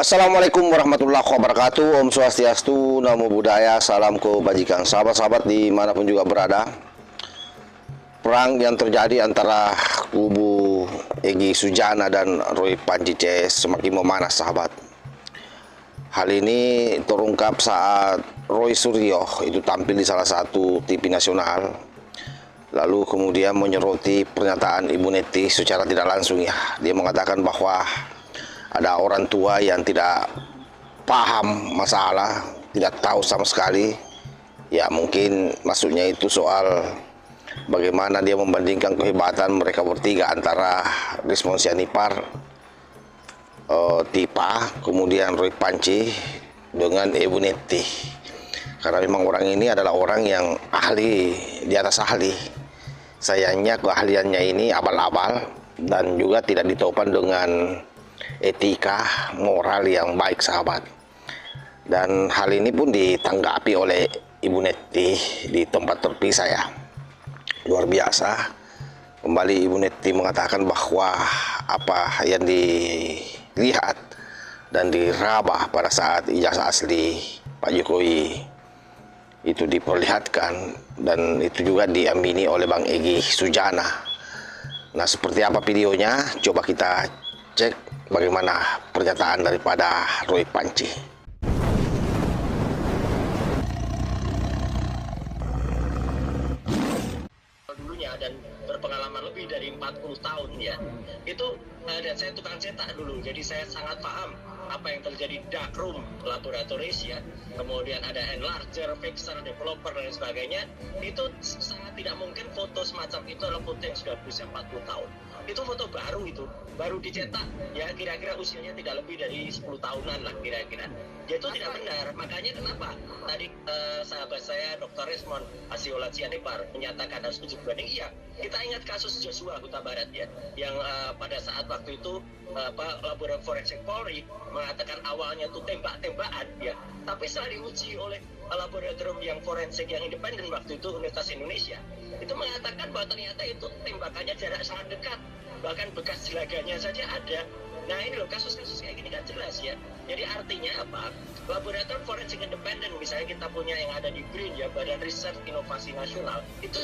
Assalamualaikum warahmatullahi wabarakatuh. Om Swastiastu, Namo Buddhaya, salam kebajikan. Sahabat-sahabat dimanapun juga berada, perang yang terjadi antara kubu Egy Sujana dan Roy Panji CS semakin memanas, sahabat. Hal ini terungkap saat Roy Suryo itu tampil di salah satu TV nasional, lalu kemudian menyoroti pernyataan Ibu Neti secara tidak langsung, ya. Dia mengatakan bahwa ada orang tua yang tidak paham masalah, tidak tahu sama sekali. Ya, mungkin maksudnya itu soal bagaimana dia membandingkan kehebatan mereka bertiga antara Rismon Sianipar, Tipa, kemudian Roy Panji dengan Ibu Neti. Karena memang orang ini adalah orang yang ahli di atas ahli. Sayangnya keahliannya ini abal-abal dan juga tidak ditopang dengan etika moral yang baik, sahabat. Dan hal ini pun ditanggapi oleh Ibu Neti di tempat terpisah, ya. Luar biasa. Kembali Ibu Neti mengatakan bahwa apa yang dilihat dan diraba pada saat ijazah asli Pak Jokowi itu diperlihatkan, dan itu juga diamini oleh Bang Egy Sujana. Nah, seperti apa videonya? Coba kita cek bagaimana pernyataan daripada Roy Panji. Dulunya dan berpengalaman lebih dari 40 tahun, ya. Itu dan saya tukang cetak dulu, jadi saya sangat paham apa yang terjadi darkroom laboratoris, ya. Kemudian ada enlarger, fixer, developer dan sebagainya. Itu sangat tidak mungkin foto semacam itu adalah foto yang sudah berusia 40 tahun. Itu foto baru, itu baru dicetak, ya, kira-kira usianya tidak lebih dari 10 tahunan lah kira-kira. Itu tidak benar. Makanya kenapa tadi sahabat saya Dr. Rismon Sianipar menyatakan harus uji banding. Iya, kita ingat kasus Joshua Huta Barat, ya, yang pada saat waktu itu laboratorium forensik Polri mengatakan awalnya itu tembak-tembakan, ya, tapi setelah diuji oleh laboratorium yang forensik yang independen waktu itu Universitas Indonesia, itu mengatakan bahwa ternyata itu tembakannya jarak sangat dekat, bahkan bekas jelaganya saja ada. Nah, ini loh, kasus-kasus kayak gini kan jelas, ya. Jadi artinya apa? Laboratorium forensik independen, misalnya kita punya yang ada di BRIN, ya, Badan Riset Inovasi Nasional, itu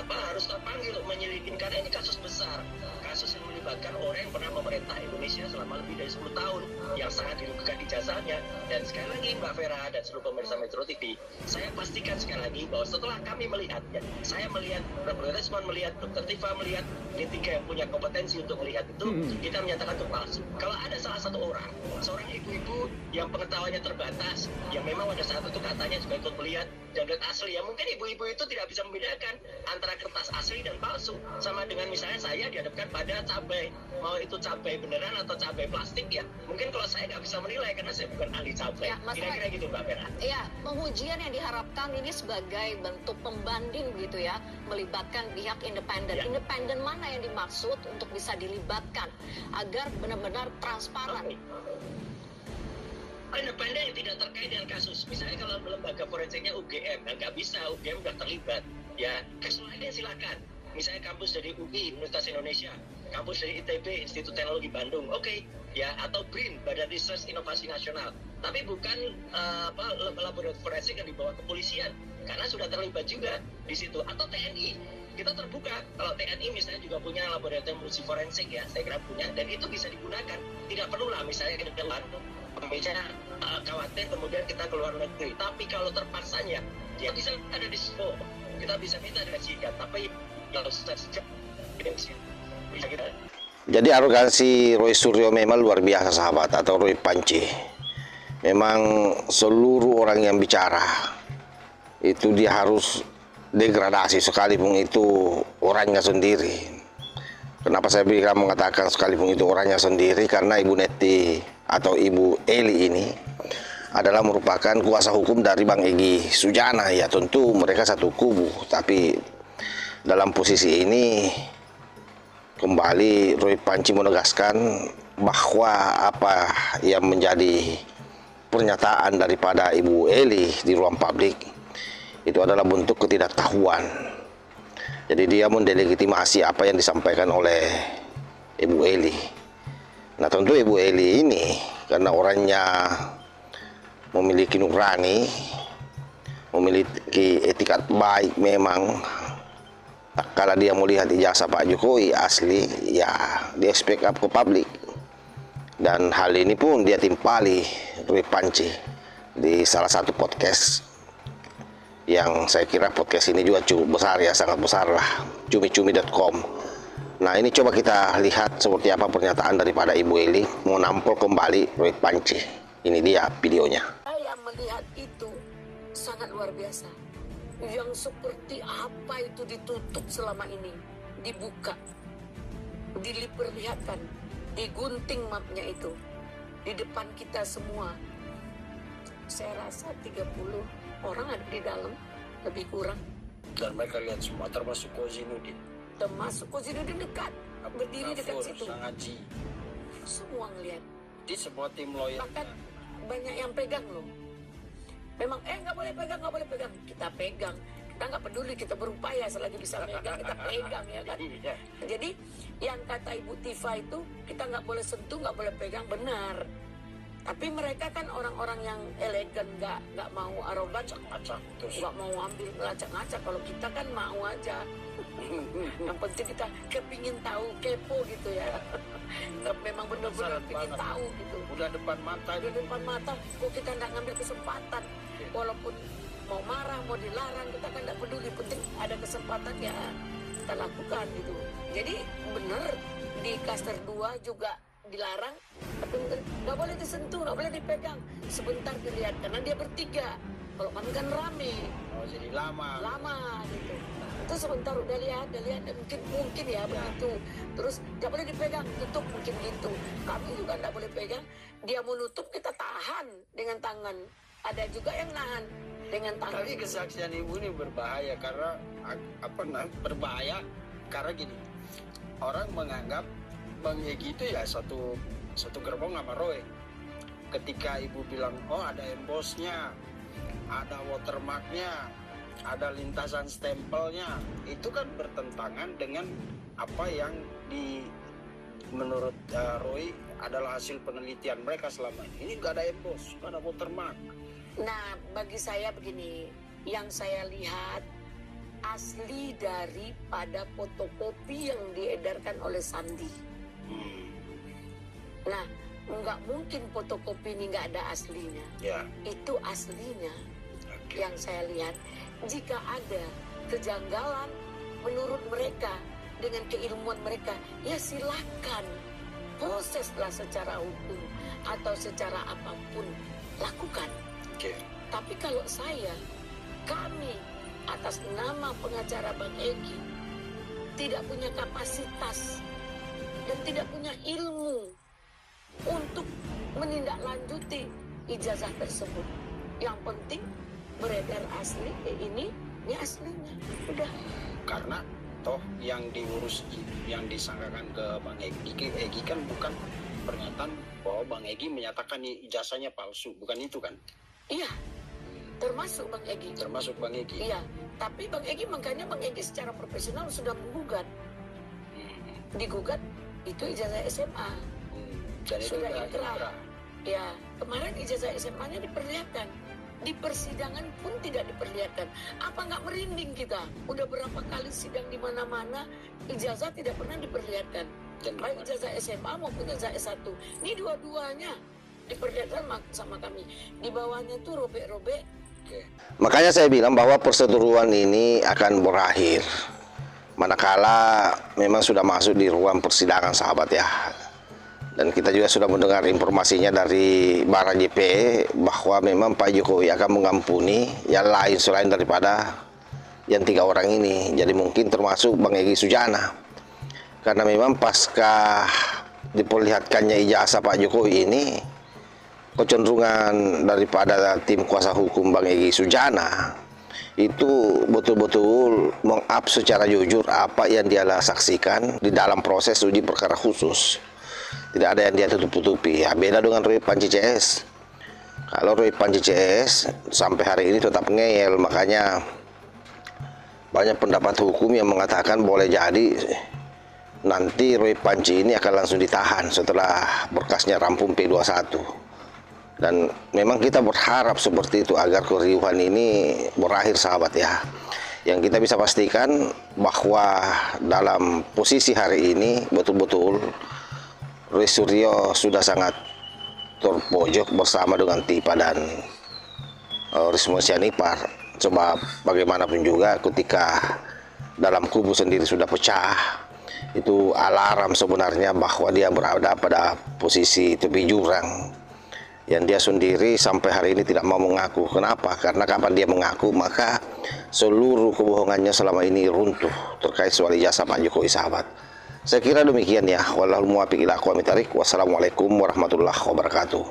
harus terpanggil menyelidiki, karena ini kasus besar, kasus yang melibatkan orang yang pernah memerintah Indonesia selama lebih dari 10 tahun, yang sangat dirugikan ijazahnya. Dan sekali lagi Mbak Vera dan seluruh pemirsa Metro TV, saya pastikan sekali lagi bahwa setelah kami melihat, ya, saya melihat, Dr. Rismon melihat, Dr. Tifa melihat, ketiga yang punya kompetensi untuk melihat itu, kita menyatakan itu palsu. Kalau ada salah satu orang, seorang ibu-ibu yang pengetahuannya terbatas, yang memang pada saat itu katanya juga ikut melihat dan lihat asli, ya, mungkin ibu-ibu itu tidak bisa membedakan antara kertas asli dan palsu. Sama dengan misalnya saya dihadapkan pada cabai, mau itu cabai beneran atau cabai plastik, ya, mungkin kalau saya nggak bisa menilai karena saya bukan ahli cabai. Ya, kira-kira gitu, Mbak Vera. Ya, pengujian yang diharapkan ini sebagai bentuk pembanding begitu, ya, melibatkan pihak independen. Ya. Independen mana yang dimaksud untuk bisa dilibatkan agar benar-benar transparan? Independen yang tidak terkait dengan kasus. Misalnya kalau lembaga forensiknya UGM, nggak bisa, UGM nggak terlibat, ya. Kasus lainnya silakan. Misalnya kampus dari UI, Universitas Indonesia, kampus dari ITB, Institut Teknologi Bandung, oke, ya, atau BRIN, Badan Riset Inovasi Nasional. Tapi bukan laboratorium forensik yang dibawa kepolisian, karena sudah terlibat juga di situ. Atau TNI, kita terbuka. Kalau TNI misalnya juga punya laboratorium uji forensik, ya, saya kira punya, dan itu bisa digunakan. Tidak perlulah misalnya ke depan misalnya khawatir kemudian kita keluar negeri. Tapi kalau terpaksanya, ya, bisa ada di SPO, kita bisa minta dari SIGAT, tapi kalau sejak bisa kita. Jadi arogansi Roy Suryo memang luar biasa, sahabat, atau Roy Panji. Memang seluruh orang yang bicara itu dia harus degradasi sekalipun itu orangnya sendiri. Kenapa saya bilang mengatakan sekalipun itu orangnya sendiri? Karena Ibu Neti atau Ibu Eli ini adalah merupakan kuasa hukum dari Bang Egy Sujana. Ya, tentu mereka satu kubu, tapi dalam posisi ini kembali Roy Panji menegaskan bahwa apa yang menjadi pernyataan daripada Ibu Eli di ruang publik itu adalah bentuk ketidaktahuan. Jadi dia mendelegitimasi apa yang disampaikan oleh Ibu Eli. Nah, tentu Ibu Eli ini karena orangnya memiliki nurani, memiliki etikat baik memang. Kalau dia mau lihat ijazah Pak Jokowi asli, ya dia speak up ke publik. Dan hal ini pun dia timpali Roy Panci di salah satu podcast, yang saya kira podcast ini juga cukup besar ya, sangat besar lah, cumi-cumi.com. Nah, ini coba kita lihat seperti apa pernyataan daripada Ibu Eli mau nampol kembali Roy Panci. Ini dia videonya. Saya melihat itu sangat luar biasa. Yang seperti apa itu ditutup selama ini, dibuka, diperlihatkan, digunting mapnya itu di depan kita semua. Saya rasa 30 orang ada di dalam, lebih kurang. Dan mereka lihat semua, termasuk Kozinudin. Termasuk Kozinudin dekat, berdiri dekat situ. Sangaji. Semua ngelihat. Di semua tim lawyer. Bahkan banyak yang pegang loh. Memang nggak boleh pegang, nggak boleh pegang. Kita pegang. Kita nggak peduli, kita berupaya selagi bisa pegang, kita pegang ya kan. Jadi yang kata Ibu Tifa itu kita nggak boleh sentuh, nggak boleh pegang, benar. Tapi mereka kan orang-orang yang elegan, nggak mau arogan, nggak mau ambil ngelacak-ngacak. Kalau kita kan mau aja. Yang penting kita kepingin tahu, kepo gitu ya. Memang benar-benar pingin tahu gitu. Udah depan mata. Di depan mata, kok kita nggak ngambil kesempatan. Walaupun mau marah, mau dilarang, kita kan nggak peduli. Penting ada kesempatan ya kita lakukan gitu. Jadi benar di Klaster 2 juga dilarang, tapi nggak boleh disentuh, nggak boleh dipegang. Sebentar dilihat, karena dia bertiga. Kalau kami kan rame. Oh, jadi lama Gitu. Itu sebentar udah lihat, mungkin ya begitu. Terus nggak boleh dipegang, tutup mungkin gitu. Kami juga nggak boleh pegang. Dia mau nutup, kita tahan dengan tangan. Ada juga yang nahan dengan tangan. Tapi kesaksian ibu ini berbahaya karena berbahaya karena gini, orang menganggap Bang Egy itu ya satu gerbong sama Roy. Ketika ibu bilang, oh ada embosnya, ada watermarknya, ada lintasan stempelnya, itu kan bertentangan dengan apa yang menurut Roy adalah hasil penelitian mereka selama ini. Ini nggak ada embos, nggak ada watermark. Nah, bagi saya begini, yang saya lihat asli daripada fotokopi yang diedarkan oleh Sandi. Nah, nggak mungkin fotokopi ini nggak ada aslinya. Ya. Itu aslinya. Okay. Yang saya lihat, jika ada kejanggalan menurut mereka dengan keilmuan mereka, ya silakan proseslah secara hukum atau secara apapun, lakukan. Okay. Tapi kalau kami atas nama pengacara Bang Egy tidak punya kapasitas dan tidak punya ilmu untuk menindaklanjuti ijazah tersebut. Yang penting beredar asli, ini aslinya. Udah. Karena toh yang diurus, yang disangkakan ke Bang Egy kan bukan pernyataan bahwa Bang Egy menyatakan ijazahnya palsu, bukan itu kan? Iya, termasuk Bang Egy. Termasuk Bang Egy. Iya, tapi Bang Egy makanya Bang Egy secara profesional sudah menggugat. Digugat itu ijazah SMA. Dan itu sudah udah inkrah. Ya, kemarin ijazah SMA-nya diperlihatkan. Di persidangan pun tidak diperlihatkan. Apa nggak merinding kita? Udah berapa kali sidang di mana-mana, ijazah tidak pernah diperlihatkan. Baik ijazah SMA maupun ijazah S1. Ini dua-duanya diperlihatkan sama kami. Di bawahnya tuh robek-robek. Makanya saya bilang bahwa perseteruan ini akan berakhir manakala memang sudah masuk di ruang persidangan, sahabat ya. Dan kita juga sudah mendengar informasinya dari Barajp bahwa memang Pak Jokowi akan mengampuni yang lain selain daripada yang 3 orang ini. Jadi mungkin termasuk Bang Egy Sujana. Karena memang pasca diperlihatkannya ijazah Pak Jokowi ini, kecenderungan daripada tim kuasa hukum Bang Egy Sujana itu betul-betul meng-up secara jujur apa yang dia saksikan di dalam proses uji perkara khusus. Tidak ada yang dia tutup-tutupi. Ya, beda dengan Roy Panci CS. Kalau Roy Panci CS sampai hari ini tetap ngeyel, makanya banyak pendapat hukum yang mengatakan boleh jadi nanti Roy Panci ini akan langsung ditahan setelah berkasnya rampung P21. Dan memang kita berharap seperti itu agar keriuhan ini berakhir, sahabat ya. Yang kita bisa pastikan bahwa dalam posisi hari ini betul-betul Roy Suryo sudah sangat terpojok bersama dengan Tipa dan Risma Sianipar. Coba bagaimanapun juga ketika dalam kubu sendiri sudah pecah, itu alarm sebenarnya bahwa dia berada pada posisi tepi jurang. Yang dia sendiri sampai hari ini tidak mau mengaku. Kenapa? Karena kapan dia mengaku maka seluruh kebohongannya selama ini runtuh terkait soal ijazah Pak Jokowi, sahabat. Saya kira demikian ya. Wallahul muwaffiq ila aqwamit thoriq. Wassalamualaikum warahmatullahi wabarakatuh.